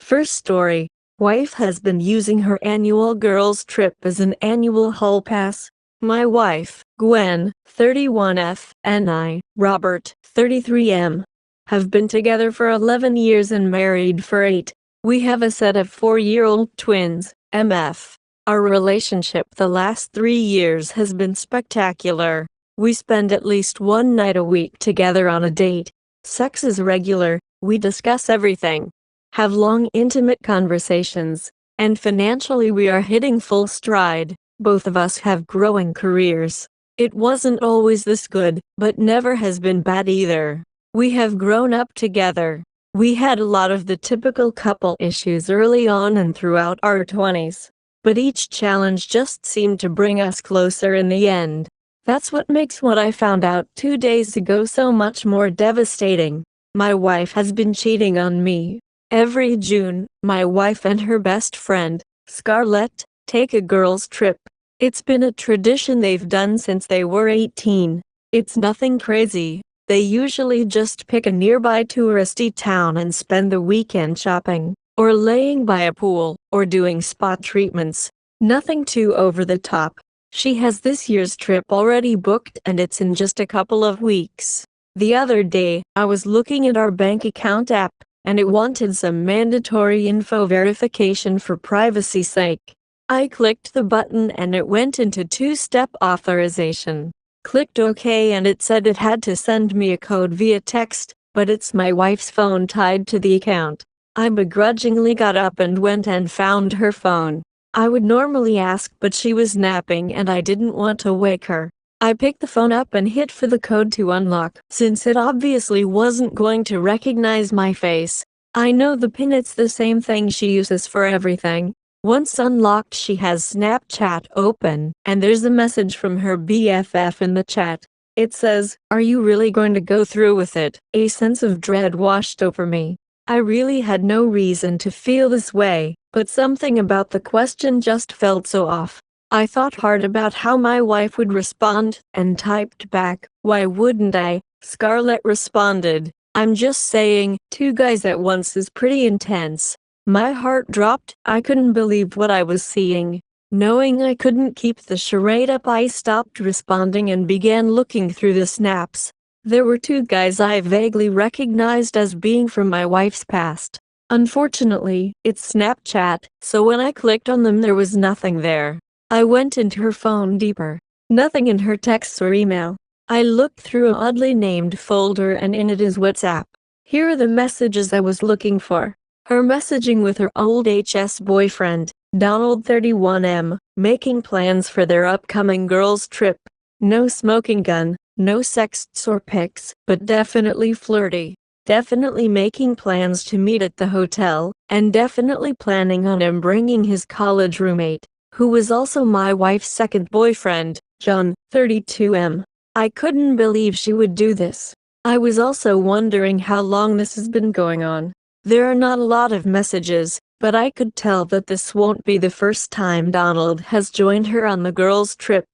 First story. Wife has been using her annual girls' trip as an annual hall pass. My wife, Gwen, 31F, and I, Robert, 33M, have been together for 11 years and married for 8. We have a set of 4-year-old twins, MF. Our relationship the last 3 years has been spectacular. We spend at least one night a week together on a date. Sex is regular, we discuss everything, have long intimate conversations, and financially we are hitting full stride. Both of us have growing careers. It wasn't always this good, but never has been bad either. We have grown up together. We had a lot of the typical couple issues early on and throughout our 20s, but each challenge just seemed to bring us closer in the end. That's what makes what I found out 2 days ago so much more devastating. My wife has been cheating on me. Every June, my wife and her best friend, Scarlett, take a girls' trip. It's been a tradition they've done since they were 18. It's nothing crazy. They usually just pick a nearby touristy town and spend the weekend shopping, or laying by a pool, or doing spa treatments. Nothing too over the top. She has this year's trip already booked and it's in just a couple of weeks. The other day, I was looking at our bank account app, and it wanted some mandatory info verification for privacy's sake. I clicked the button and it went into 2-step authorization. Clicked OK and it said it had to send me a code via text, but it's my wife's phone tied to the account. I begrudgingly got up and went and found her phone. I would normally ask, but she was napping and I didn't want to wake her. I picked the phone up and hit for the code to unlock, since it obviously wasn't going to recognize my face. I know the PIN, it's the same thing she uses for everything. Once unlocked, she has Snapchat open, and there's a message from her BFF in the chat. It says, "Are you really going to go through with it?" A sense of dread washed over me. I really had no reason to feel this way, but something about the question just felt so off. I thought hard about how my wife would respond, and typed back, "Why wouldn't I?" Scarlett responded, "I'm just saying, 2 guys at once is pretty intense." My heart dropped. I couldn't believe what I was seeing. Knowing I couldn't keep the charade up, I stopped responding and began looking through the snaps. There were 2 guys I vaguely recognized as being from my wife's past. Unfortunately, it's Snapchat, so when I clicked on them there was nothing there. I went into her phone deeper. Nothing in her texts or email. I looked through an oddly named folder and in it is WhatsApp. Here are the messages I was looking for. Her messaging with her old HS boyfriend, Donald, 31M, making plans for their upcoming girls' trip. No smoking gun, no sexts or pics, but definitely flirty. Definitely making plans to meet at the hotel, and definitely planning on him bringing his college roommate, who was also my wife's second boyfriend, John, 32M. I couldn't believe she would do this. I was also wondering how long this has been going on. There are not a lot of messages, but I could tell that this won't be the first time Donald has joined her on the girls' trip.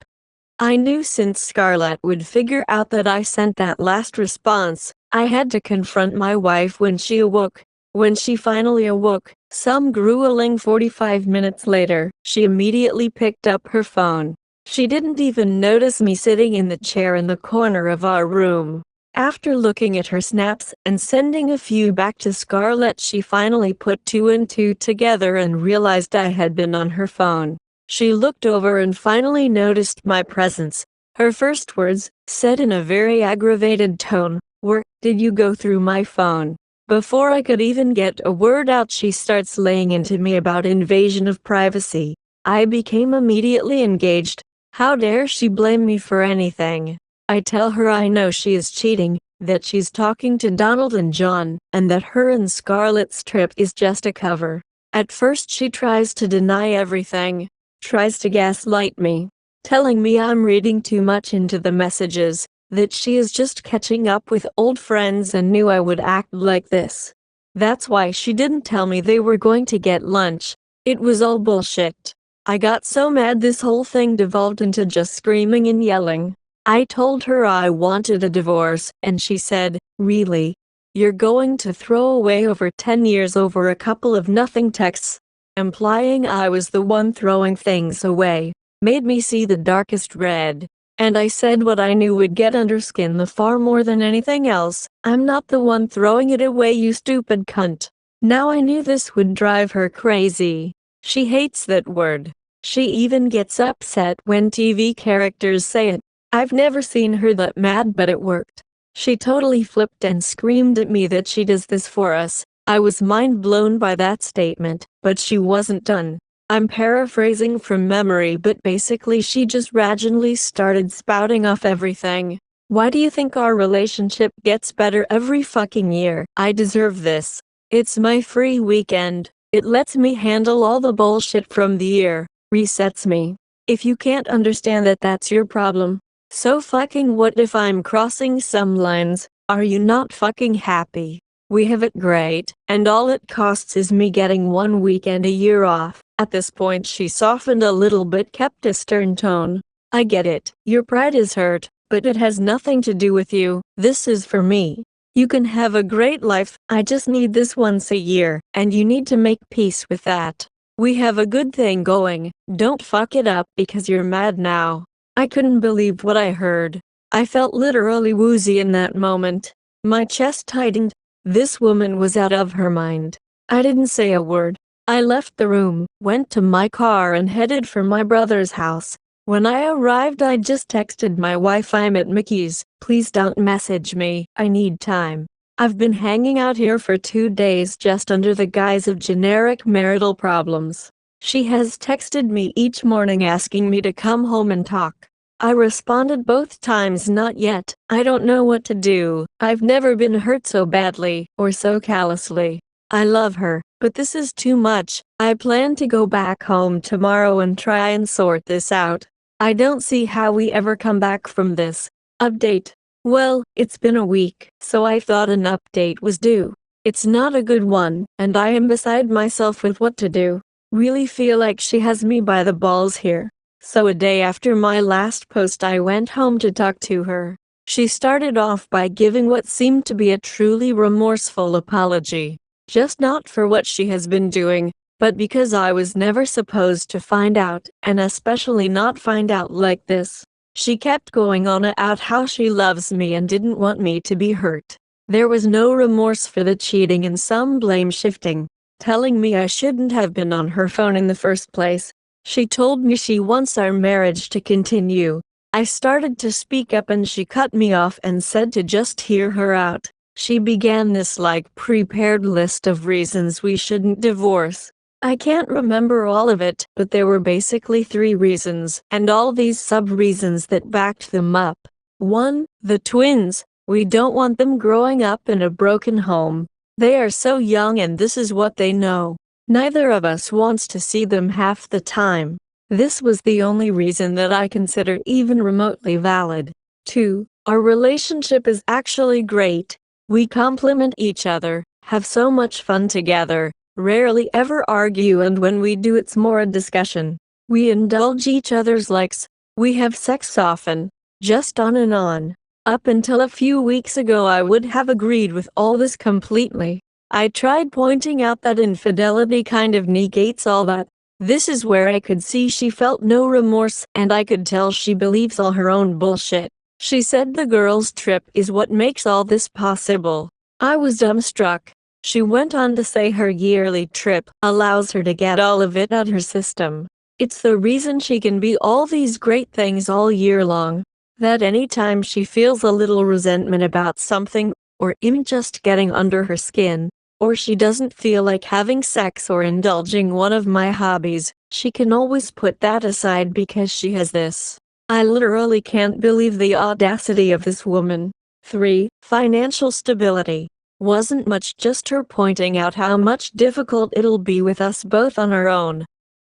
I knew since Scarlett would figure out that I sent that last response, I had to confront my wife when she awoke. When she finally awoke, some grueling 45 minutes later, she immediately picked up her phone. She didn't even notice me sitting in the chair in the corner of our room. After looking at her snaps and sending a few back to Scarlett, she finally put 2 and 2 together and realized I had been on her phone. She looked over and finally noticed my presence. Her first words, said in a very aggravated tone, were, "Did you go through my phone?" Before I could even get a word out, she starts laying into me about invasion of privacy. I became immediately engaged. How dare she blame me for anything? I tell her I know she is cheating, that she's talking to Donald and John, and that her and Scarlett's trip is just a cover. At first she tries to deny everything, tries to gaslight me, telling me I'm reading too much into the messages, that she is just catching up with old friends and knew I would act like this. That's why she didn't tell me they were going to get lunch. It was all bullshit. I got so mad this whole thing devolved into just screaming and yelling. I told her I wanted a divorce, and she said, "Really?" You're going to throw away over 10 years over a couple of nothing texts. Implying I was the one throwing things away made me see the darkest red. And I said what I knew would get under skin the far more than anything else. I'm not the one throwing it away, you stupid cunt. Now I knew this would drive her crazy. She hates that word. She even gets upset when TV characters say it. I've never seen her that mad, but it worked. She totally flipped and screamed at me that she does this for us. I was mind blown by that statement, but she wasn't done. I'm paraphrasing from memory, but basically she just randomly started spouting off everything. Why do you think our relationship gets better every fucking year? I deserve this. It's my free weekend. It lets me handle all the bullshit from the year. Resets me. If you can't understand that, that's your problem. So fucking what if I'm crossing some lines? Are you not fucking happy? We have it great, and all it costs is me getting 1 weekend a year off. At this point she softened a little but kept a stern tone. I get it. Your pride is hurt, but it has nothing to do with you. This is for me. You can have a great life. I just need this once a year, and you need to make peace with that. We have a good thing going. Don't fuck it up because you're mad now. I couldn't believe what I heard. I felt literally woozy in that moment. My chest tightened. This woman was out of her mind. I didn't say a word. I left the room, went to my car and headed for my brother's house. When I arrived I just texted my wife, I'm at Mickey's. Please don't message me. I need time. I've been hanging out here for 2 days just under the guise of generic marital problems. She has texted me each morning asking me to come home and talk. I responded both times, not yet. I don't know what to do. I've never been hurt so badly, or so callously. I love her, but this is too much. I plan to go back home tomorrow and try and sort this out. I don't see how we ever come back from this. Update. Well, it's been a week, so I thought an update was due. It's not a good one, and I am beside myself with what to do. Really feel like she has me by the balls here. So a day after my last post I went home to talk to her. She started off by giving what seemed to be a truly remorseful apology. Just not for what she has been doing, but because I was never supposed to find out, and especially not find out like this. She kept going on about how she loves me and didn't want me to be hurt. There was no remorse for the cheating and some blame shifting, telling me I shouldn't have been on her phone in the first place. She told me she wants our marriage to continue. I started to speak up and she cut me off and said to just hear her out. She began this prepared list of reasons we shouldn't divorce. I can't remember all of it, but there were basically 3 reasons, and all these sub-reasons that backed them up. 1. The twins. We don't want them growing up in a broken home. They are so young and this is what they know. Neither of us wants to see them half the time. This was the only reason that I consider even remotely valid. 2. Our relationship is actually great. We complement each other, have so much fun together, rarely ever argue, and when we do it's more a discussion. We indulge each other's likes. We have sex often. Just on and on. Up until a few weeks ago I would have agreed with all this completely. I tried pointing out that infidelity kind of negates all that. This is where I could see she felt no remorse, and I could tell she believes all her own bullshit. She said the girls' trip is what makes all this possible. I was dumbstruck. She went on to say her yearly trip allows her to get all of it out her system. It's the reason she can be all these great things all year long. That anytime she feels a little resentment about something, or even just getting under her skin, or she doesn't feel like having sex or indulging one of my hobbies, she can always put that aside because she has this. I literally can't believe the audacity of this woman. 3. Financial stability. Wasn't much, just her pointing out how much difficult it'll be with us both on our own.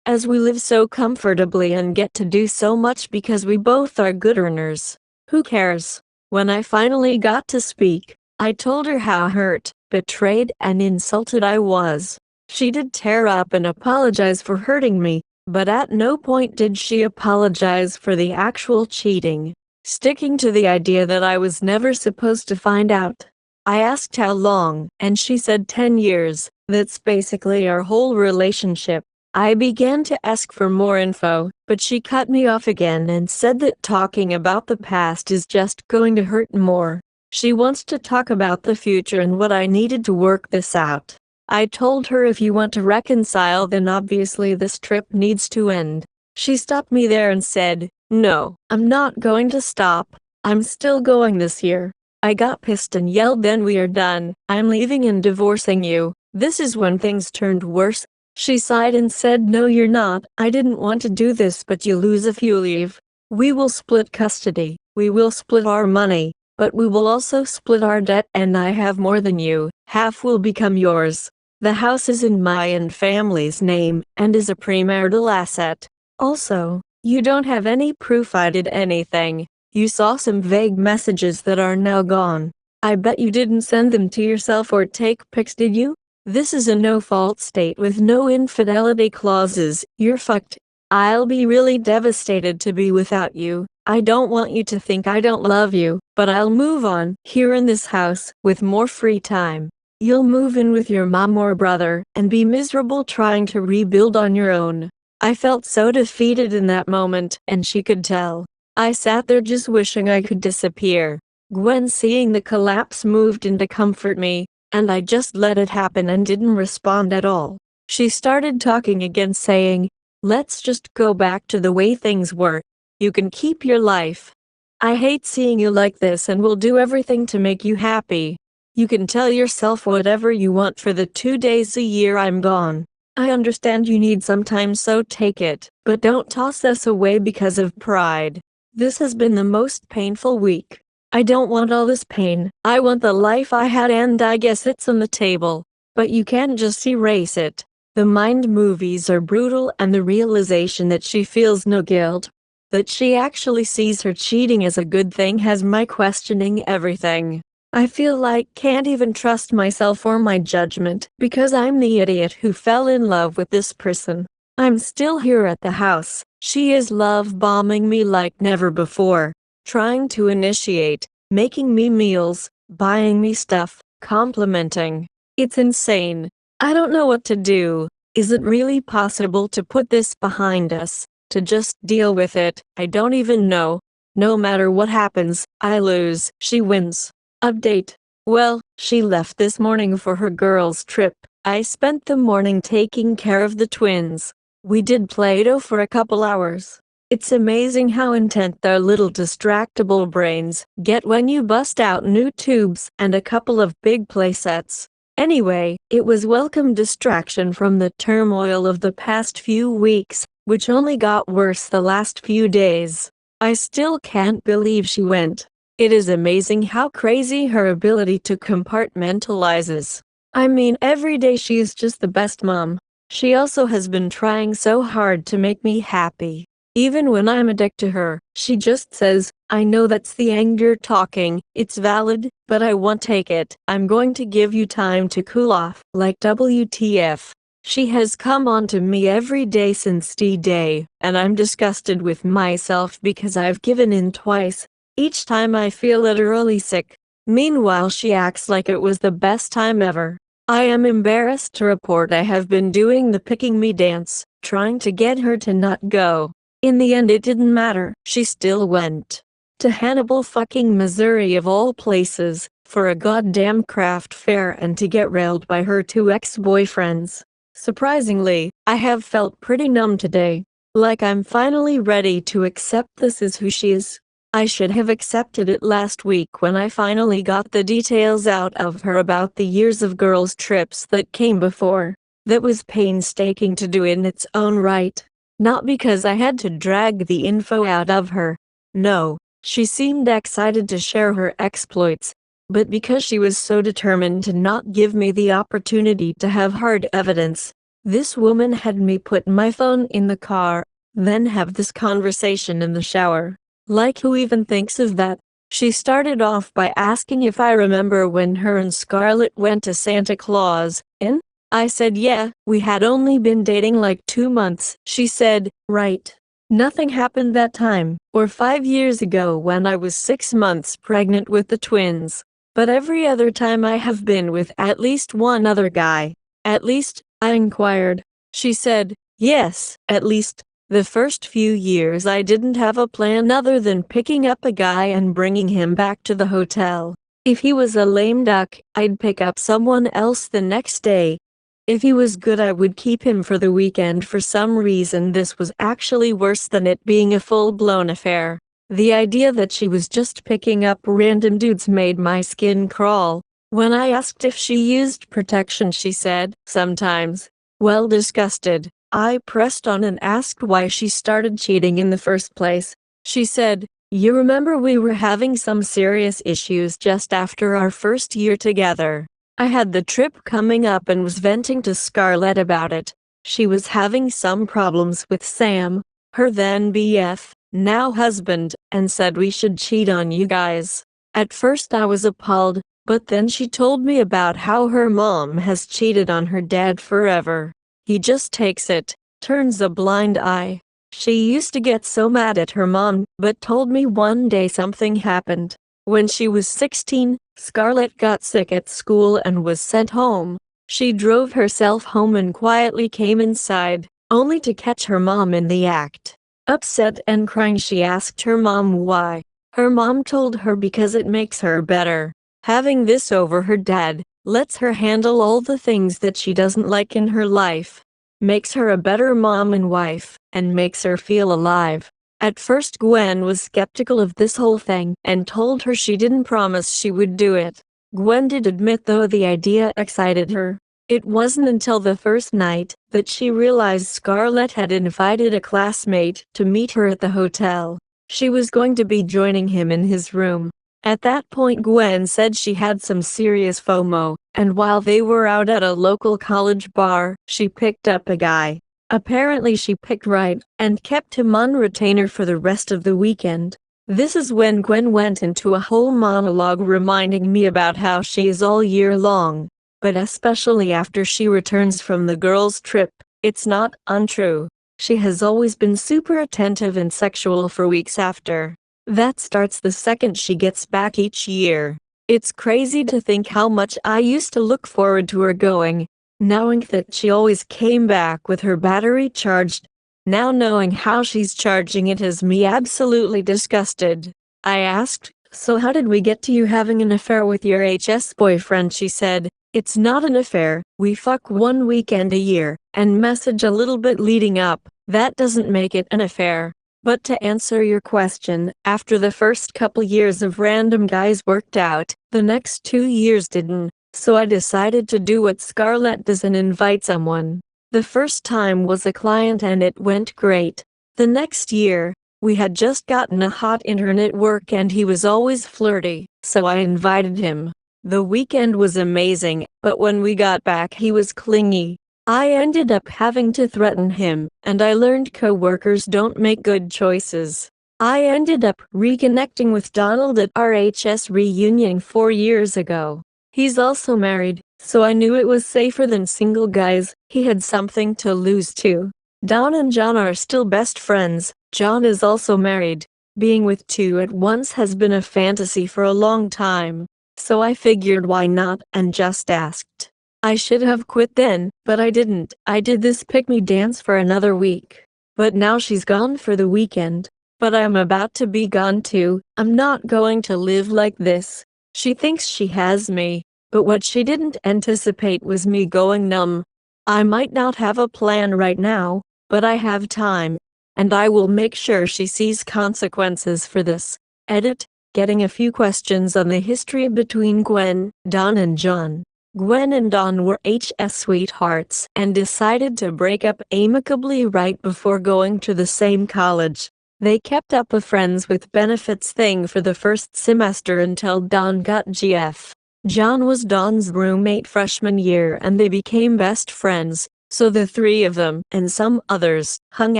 As we live so comfortably and get to do so much because we both are good earners. Who cares? When I finally got to speak, I told her how hurt, betrayed, and insulted I was. She did tear up and apologize for hurting me, but at no point did she apologize for the actual cheating, sticking to the idea that I was never supposed to find out. I asked how long, and she said 10 years. That's basically our whole relationship. I began to ask for more info, but she cut me off again and said that talking about the past is just going to hurt more. She wants to talk about the future and what I needed to work this out. I told her if you want to reconcile, then obviously this trip needs to end. She stopped me there and said, "No, I'm not going to stop. I'm still going this year." I got pissed and yelled, "Then we are done. I'm leaving and divorcing you." This is when things turned worse. She sighed and said, "No, you're not. I didn't want to do this, but you lose if you leave. We will split custody. We will split our money, but we will also split our debt, and I have more than you. Half will become yours. The house is in my and family's name and is a premarital asset. Also, you don't have any proof I did anything. You saw some vague messages that are now gone. I bet you didn't send them to yourself or take pics, did you? This is a no-fault state with no infidelity clauses. You're fucked. I'll be really devastated to be without you. I don't want you to think I don't love you, but I'll move on here in this house with more free time. You'll move in with your mom or brother and be miserable trying to rebuild on your own." I felt so defeated in that moment, and she could tell. I sat there just wishing I could disappear. Gwen, seeing the collapse, moved in to comfort me, and I just let it happen and didn't respond at all. She started talking again, saying, "Let's just go back to the way things were. You can keep your life. I hate seeing you like this and will do everything to make you happy. You can tell yourself whatever you want for the 2 days a year I'm gone. I understand you need some time, so take it, but don't toss us away because of pride. This has been the most painful week. I don't want all this pain. I want the life I had, and I guess it's on the table. But you can't just erase it." The mind movies are brutal, and the realization that she feels no guilt, that she actually sees her cheating as a good thing, has my questioning everything. I feel like can't even trust myself or my judgment because I'm the idiot who fell in love with this person. I'm still here at the house. She is love bombing me like never before, trying to initiate, making me meals, buying me stuff, complimenting. It's insane. I don't know what to do. Is it really possible to put this behind us, to just deal with it? I don't even know. No matter what happens, I lose, she wins. Update. Well, she left this morning for her girls' trip. I spent the morning taking care of the twins. We did Play-Doh for a couple hours. It's amazing how intent their little distractible brains get when you bust out new tubes and a couple of big playsets. Anyway, it was welcome distraction from the turmoil of the past few weeks, which only got worse the last few days. I still can't believe she went. It is amazing how crazy her ability to compartmentalize is. I mean, every day she is just the best mom. She also has been trying so hard to make me happy. Even when I'm a dick to her, she just says, "I know that's the anger talking, it's valid, but I won't take it. I'm going to give you time to cool off." Like WTF. She has come on to me every day since D-Day, and I'm disgusted with myself because I've given in twice. Each time I feel literally sick. Meanwhile, she acts like it was the best time ever. I am embarrassed to report I have been doing the picking me dance, trying to get her to not go. In the end, it didn't matter. She still went to Hannibal fucking Missouri, of all places, for a goddamn craft fair and to get railed by her 2 ex-boyfriends. Surprisingly, I have felt pretty numb today. Like I'm finally ready to accept this is who she is. I should have accepted it last week when I finally got the details out of her about the years of girls' trips that came before. That was painstaking to do in its own right. Not because I had to drag the info out of her. No, she seemed excited to share her exploits. But because she was so determined to not give me the opportunity to have hard evidence. This woman had me put my phone in the car, then have this conversation in the shower. Like, who even thinks of that? She started off by asking if I remember when her and Scarlett went to Santa Claus, and I said yeah, we had only been dating like 2 months. She said, right. Nothing happened that time, or 5 years ago when I was 6 months pregnant with the twins. But every other time I have been with at least one other guy. At least, I inquired. She said, yes, at least. The first few years I didn't have a plan other than picking up a guy and bringing him back to the hotel. If he was a lame duck, I'd pick up someone else the next day. If he was good, I would keep him for the weekend. For some reason, this was actually worse than it being a full-blown affair. The idea that she was just picking up random dudes made my skin crawl. When I asked if she used protection, she said, sometimes. Well, disgusted, I pressed on and asked why she started cheating in the first place. She said, you remember we were having some serious issues just after our first year together. I had the trip coming up and was venting to Scarlett about it. She was having some problems with Sam, her then BF, now husband, and said we should cheat on you guys. At first I was appalled, but then she told me about how her mom has cheated on her dad forever. He just takes it, turns a blind eye. She used to get so mad at her mom, but told me one day something happened. When she was 16, Scarlett got sick at school and was sent home. She drove herself home and quietly came inside, only to catch her mom in the act. Upset and crying, she asked her mom why. Her mom told her because it makes her better. Having this over her dad lets her handle all the things that she doesn't like in her life. Makes her a better mom and wife, and makes her feel alive. At first Gwen was skeptical of this whole thing and told her she didn't promise she would do it. Gwen did admit though the idea excited her. It wasn't until the first night that she realized Scarlett had invited a classmate to meet her at the hotel. She was going to be joining him in his room. At that point Gwen said she had some serious FOMO, and while they were out at a local college bar, she picked up a guy. Apparently she picked right, and kept him on retainer for the rest of the weekend. This is when Gwen went into a whole monologue reminding me about how she is all year long, but especially after she returns from the girls' trip. It's not untrue. She has always been super attentive and sexual for weeks after. That starts the second she gets back each year. It's crazy to think how much I used to look forward to her going, knowing that she always came back with her battery charged. Now knowing how she's charging it has me absolutely disgusted. I asked, so how did we get to you having an affair with your HS boyfriend? She said, it's not an affair, we fuck one weekend a year, and message a little bit leading up. That doesn't make it an affair. But to answer your question, after the first couple years of random guys worked out, the next 2 years didn't, so I decided to do what Scarlett does and invite someone. The first time was a client and it went great. The next year, we had just gotten a hot intern at work and he was always flirty, so I invited him. The weekend was amazing, but when we got back he was clingy. I ended up having to threaten him, and I learned co-workers don't make good choices. I ended up reconnecting with Donald at our HS reunion 4 years ago. He's also married, so I knew it was safer than single guys. He had something to lose too. Don and John are still best friends. John is also married. Being with two at once has been a fantasy for a long time. So I figured why not, and just asked. I should have quit then, but I didn't. I did this pick-me dance for another week. But now she's gone for the weekend. But I'm about to be gone too. I'm not going to live like this. She thinks she has me, but what she didn't anticipate was me going numb. I might not have a plan right now, but I have time. And I will make sure she sees consequences for this. Edit, getting a few questions on the history between Gwen, Don and John. Gwen and Don were HS sweethearts and decided to break up amicably right before going to the same college. They kept up a friends with benefits thing for the first semester until Don got GF. John was Don's roommate freshman year and they became best friends, so the three of them and some others hung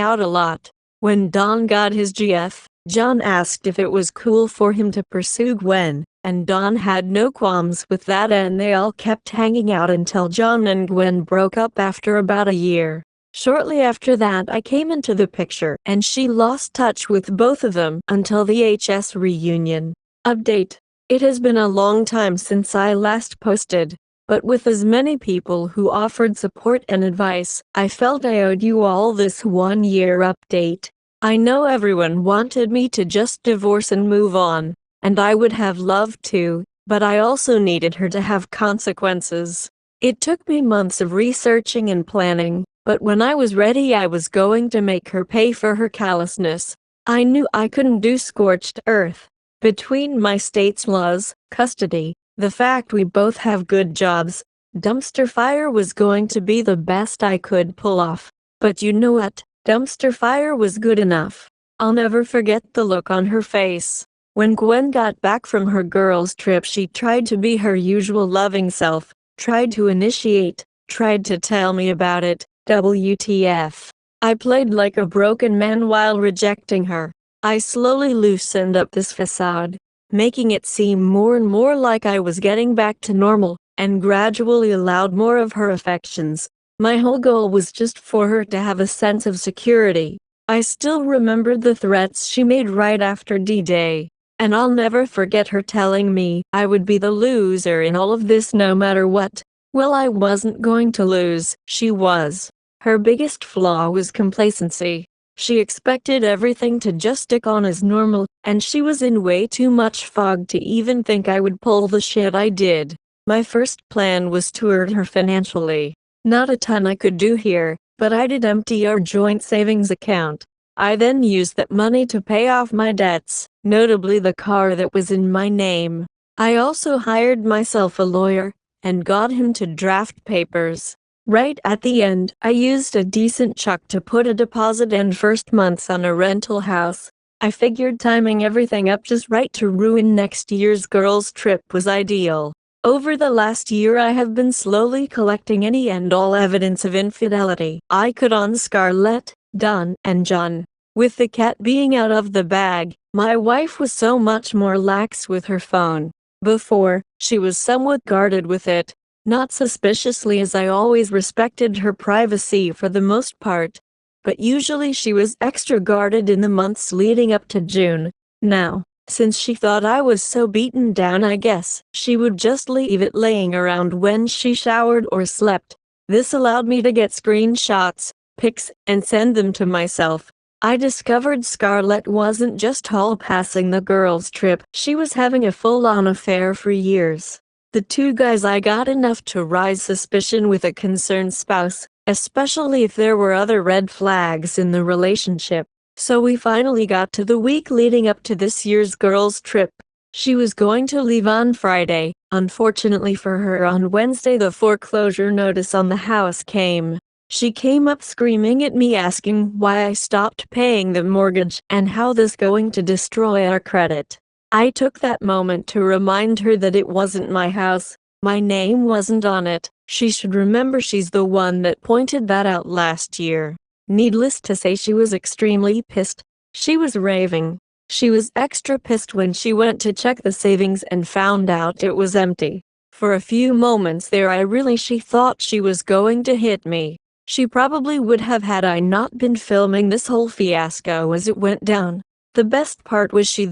out a lot. When Don got his GF, John asked if it was cool for him to pursue Gwen, and Don had no qualms with that and they all kept hanging out until John and Gwen broke up after about a year. Shortly after that I came into the picture and she lost touch with both of them until the HS reunion. Update. It has been a long time since I last posted, but with as many people who offered support and advice, I felt I owed you all this 1-year update. I know everyone wanted me to just divorce and move on, and I would have loved to, but I also needed her to have consequences. It took me months of researching and planning, but when I was ready I was going to make her pay for her callousness. I knew I couldn't do scorched earth. Between my state's laws, custody, the fact we both have good jobs, dumpster fire was going to be the best I could pull off. But you know what? Dumpster fire was good enough. I'll never forget the look on her face. When Gwen got back from her girls' trip, she tried to be her usual loving self, tried to initiate, tried to tell me about it. WTF. I played like a broken man while rejecting her. I slowly loosened up this facade, making it seem more and more like I was getting back to normal, and gradually allowed more of her affections. My whole goal was just for her to have a sense of security. I still remembered the threats she made right after D-Day, and I'll never forget her telling me I would be the loser in all of this no matter what. Well, I wasn't going to lose, she was. Her biggest flaw was complacency. She expected everything to just stick on as normal, and she was in way too much fog to even think I would pull the shit I did. My first plan was to hurt her financially. Not a ton I could do here, but I did empty our joint savings account. I then used that money to pay off my debts, notably the car that was in my name. I also hired myself a lawyer, and got him to draft papers. Right at the end, I used a decent chunk to put a deposit and first months on a rental house. I figured timing everything up just right to ruin next year's girls' trip was ideal. Over the last year I have been slowly collecting any and all evidence of infidelity I could on Scarlett, Don, and John. With the cat being out of the bag, my wife was so much more lax with her phone. Before, she was somewhat guarded with it. Not suspiciously, as I always respected her privacy for the most part, but usually she was extra guarded in the months leading up to June. Now, since she thought I was so beaten down, I guess she would just leave it laying around when she showered or slept. This allowed me to get screenshots, pics, and send them to myself. I discovered Scarlett wasn't just hall passing the girls' trip, she was having a full-on affair for years. The two guys I got enough to raise suspicion with a concerned spouse, especially if there were other red flags in the relationship. So we finally got to the week leading up to this year's girls' trip. She was going to leave on Friday. Unfortunately for her, on Wednesday the foreclosure notice on the house came. She came up screaming at me, asking why I stopped paying the mortgage and how this going to destroy our credit. I took that moment to remind her that it wasn't my house, my name wasn't on it. She should remember she's the one that pointed that out last year. Needless to say, she was extremely pissed. She was raving. She was extra pissed when she went to check the savings and found out it was empty. For a few moments there she thought she was going to hit me. She probably would have had I not been filming this whole fiasco as it went down. The best part was she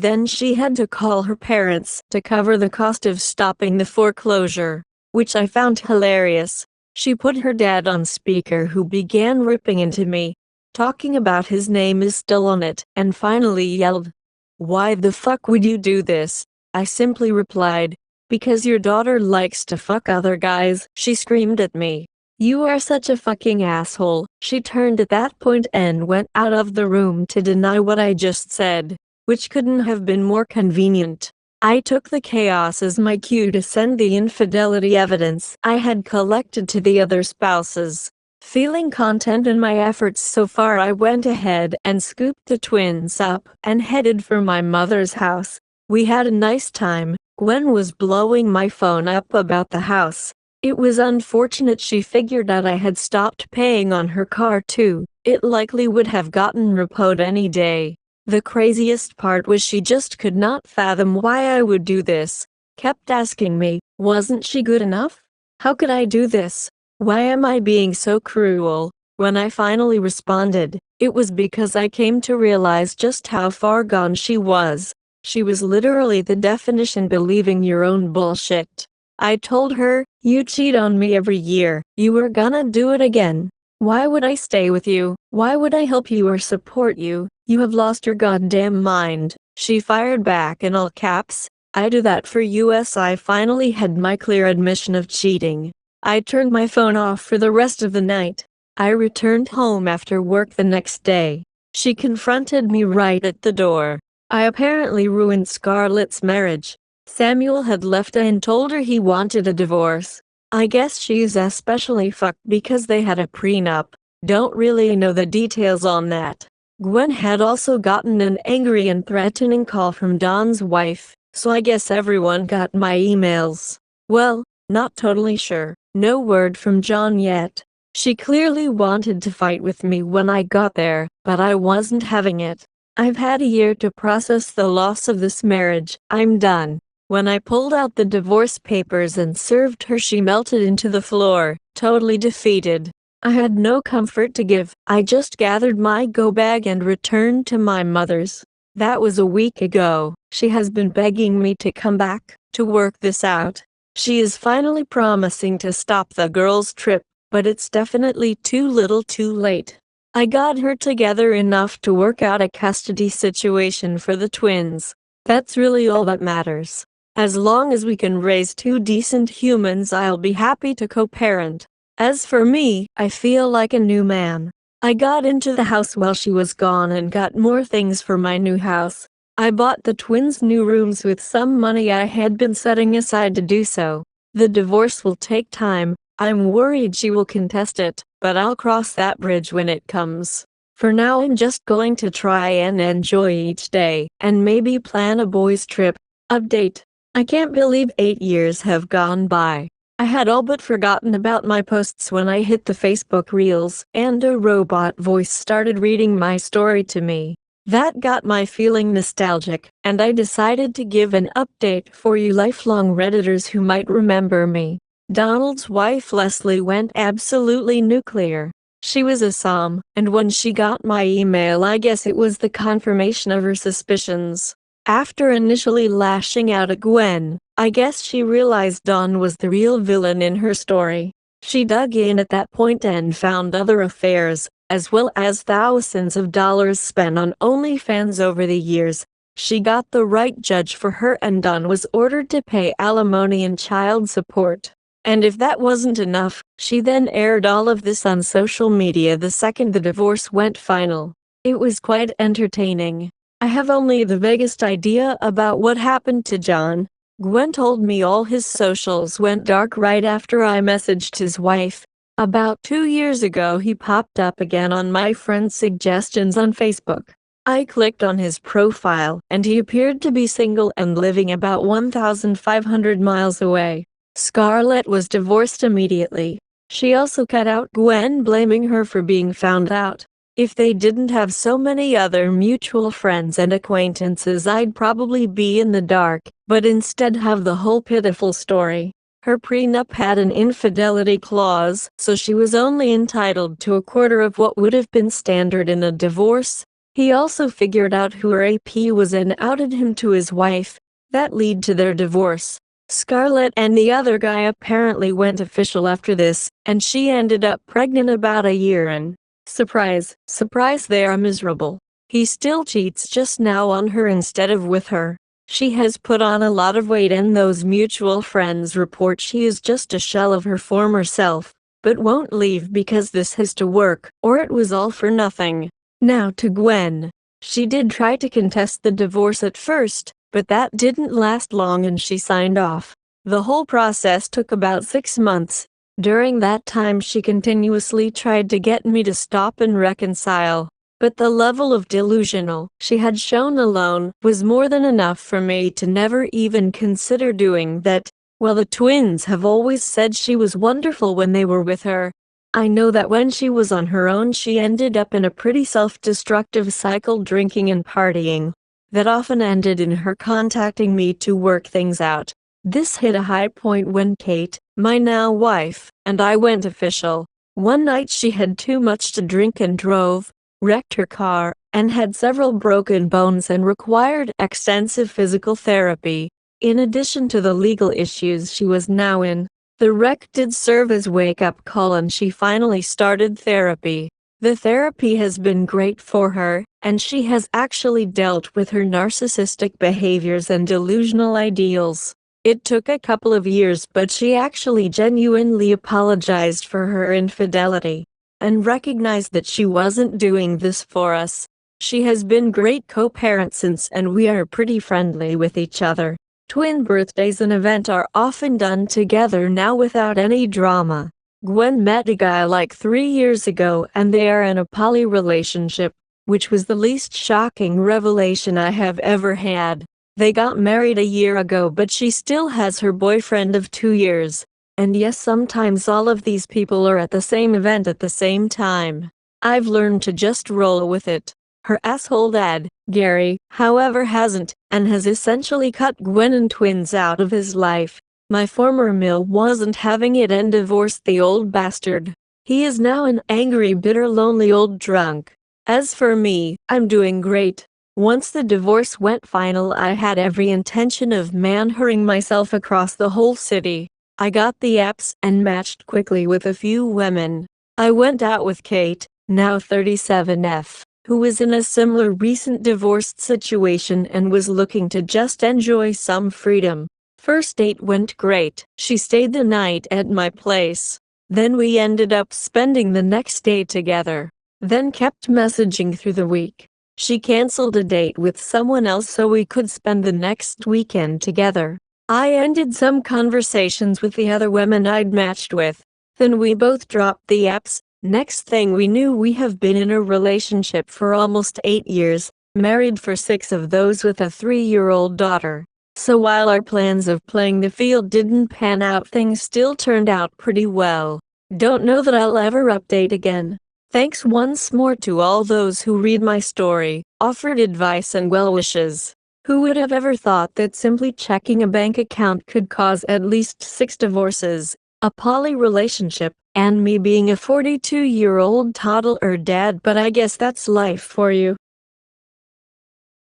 had to call her parents to cover the cost of stopping the foreclosure, which I found hilarious. She put her dad on speaker, who began ripping into me, talking about his name is still on it, and finally yelled, "Why the fuck would you do this?" I simply replied, "Because your daughter likes to fuck other guys." She screamed at me, "You are such a fucking asshole." She turned at that point and went out of the room to deny what I just said, which couldn't have been more convenient. I took the chaos as my cue to send the infidelity evidence I had collected to the other spouses. Feeling content in my efforts so far, I went ahead and scooped the twins up and headed for my mother's house. We had a nice time. Gwen was blowing my phone up about the house. It was unfortunate she figured out I had stopped paying on her car too. It likely would have gotten repoed any day. The craziest part was she just could not fathom why I would do this. Kept asking me, wasn't she good enough? How could I do this? Why am I being so cruel? When I finally responded, it was because I came to realize just how far gone she was. She was literally the definition believing your own bullshit. I told her, you cheat on me every year, you were gonna do it again. Why would I stay with you? Why would I help you or support you? You have lost your goddamn mind. She fired back in all caps. I do that for you. I finally had my clear admission of cheating. I turned my phone off for the rest of the night. I returned home after work the next day. She confronted me right at the door. I apparently ruined Scarlett's marriage. Samuel had left and told her he wanted a divorce. I guess she's especially fucked because they had a prenup. Don't really know the details on that. Gwen had also gotten an angry and threatening call from Don's wife, so I guess everyone got my emails. Well, not totally sure. No word from John yet. She clearly wanted to fight with me when I got there, but I wasn't having it. I've had a year to process the loss of this marriage. I'm done. When I pulled out the divorce papers and served her, she melted into the floor, totally defeated. I had no comfort to give. I just gathered my go bag and returned to my mother's. That was a week ago. She has been begging me to come back, to work this out. She is finally promising to stop the girls' trip, but it's definitely too little too late. I got her together enough to work out a custody situation for the twins. That's really all that matters. As long as we can raise two decent humans, I'll be happy to co-parent. As for me, I feel like a new man. I got into the house while she was gone and got more things for my new house. I bought the twins new rooms with some money I had been setting aside to do so. The divorce will take time. I'm worried she will contest it, but I'll cross that bridge when it comes. For now, I'm just going to try and enjoy each day, and maybe plan a boys' trip. Update. I can't believe 8 years have gone by. I had all but forgotten about my posts when I hit the Facebook Reels, and a robot voice started reading my story to me. That got my feeling nostalgic, and I decided to give an update for you lifelong Redditors who might remember me. Donald's wife Leslie went absolutely nuclear. She was a Psalm, and when she got my email, I guess it was the confirmation of her suspicions. After initially lashing out at Gwen, I guess she realized Don was the real villain in her story. She dug in at that point and found other affairs, as well as thousands of dollars spent on OnlyFans over the years. She got the right judge for her, and Don was ordered to pay alimony and child support. And if that wasn't enough, she then aired all of this on social media the second the divorce went final. It was quite entertaining. I have only the vaguest idea about what happened to John. Gwen told me all his socials went dark right after I messaged his wife. About 2 years ago, he popped up again on my friend's suggestions on Facebook. I clicked on his profile, and he appeared to be single and living about 1,500 miles away. Scarlett was divorced immediately. She also cut out Gwen, blaming her for being found out. If they didn't have so many other mutual friends and acquaintances, I'd probably be in the dark, but instead have the whole pitiful story. Her prenup had an infidelity clause, so she was only entitled to a quarter of what would have been standard in a divorce. He also figured out who her AP was and outed him to his wife. That led to their divorce. Scarlett and the other guy apparently went official after this, and she ended up pregnant about a year in. Surprise, surprise, they are miserable. He still cheats, just now on her instead of with her. She has put on a lot of weight, and those mutual friends report she is just a shell of her former self, but won't leave because this has to work, or it was all for nothing. Now to Gwen. She did try to contest the divorce at first, but that didn't last long and she signed off. The whole process took about 6 months. During that time, she continuously tried to get me to stop and reconcile. But the level of delusional she had shown alone was more than enough for me to never even consider doing that. Well, the twins have always said she was wonderful when they were with her. I know that when she was on her own, she ended up in a pretty self-destructive cycle, drinking and partying. That often ended in her contacting me to work things out. This hit a high point when Kate, my now wife, and I went official. One night she had too much to drink and drove, wrecked her car, and had several broken bones and required extensive physical therapy. In addition to the legal issues she was now in, the wreck did serve as a wake-up call and she finally started therapy. The therapy has been great for her, and she has actually dealt with her narcissistic behaviors and delusional ideals. It took a couple of years, but she actually genuinely apologized for her infidelity and recognized that she wasn't doing this for us. She has been great co-parent since, and we are pretty friendly with each other. Twin birthdays and event are often done together now without any drama. Gwen met a guy like 3 years ago and they are in a poly relationship, which was the least shocking revelation I have ever had. They got married a year ago, but she still has her boyfriend of 2 years. And yes, sometimes all of these people are at the same event at the same time. I've learned to just roll with it. Her asshole dad, Gary, however, hasn't, and has essentially cut Gwen and twins out of his life. My former mill wasn't having it and divorced the old bastard. He is now an angry, bitter, lonely old drunk. As for me, I'm doing great. Once the divorce went final, I had every intention of manhuring myself across the whole city. I got the apps and matched quickly with a few women. I went out with Kate, now 37F. Who was in a similar recent divorced situation and was looking to just enjoy some freedom. First date went great. She stayed the night at my place. Then we ended up spending the next day together. Then kept messaging through the week. She canceled a date with someone else so we could spend the next weekend together. I ended some conversations with the other women I'd matched with. Then we both dropped the apps. Next thing we knew, we have been in a relationship for almost 8 years, married for 6 of those with a 3-year-old daughter. So while our plans of playing the field didn't pan out, things still turned out pretty well. Don't know that I'll ever update again. Thanks once more to all those who read my story, offered advice and well wishes. Who would have ever thought that simply checking a bank account could cause at least 6 divorces, a poly relationship, and me being a 42-year-old toddler dad? But I guess that's life for you.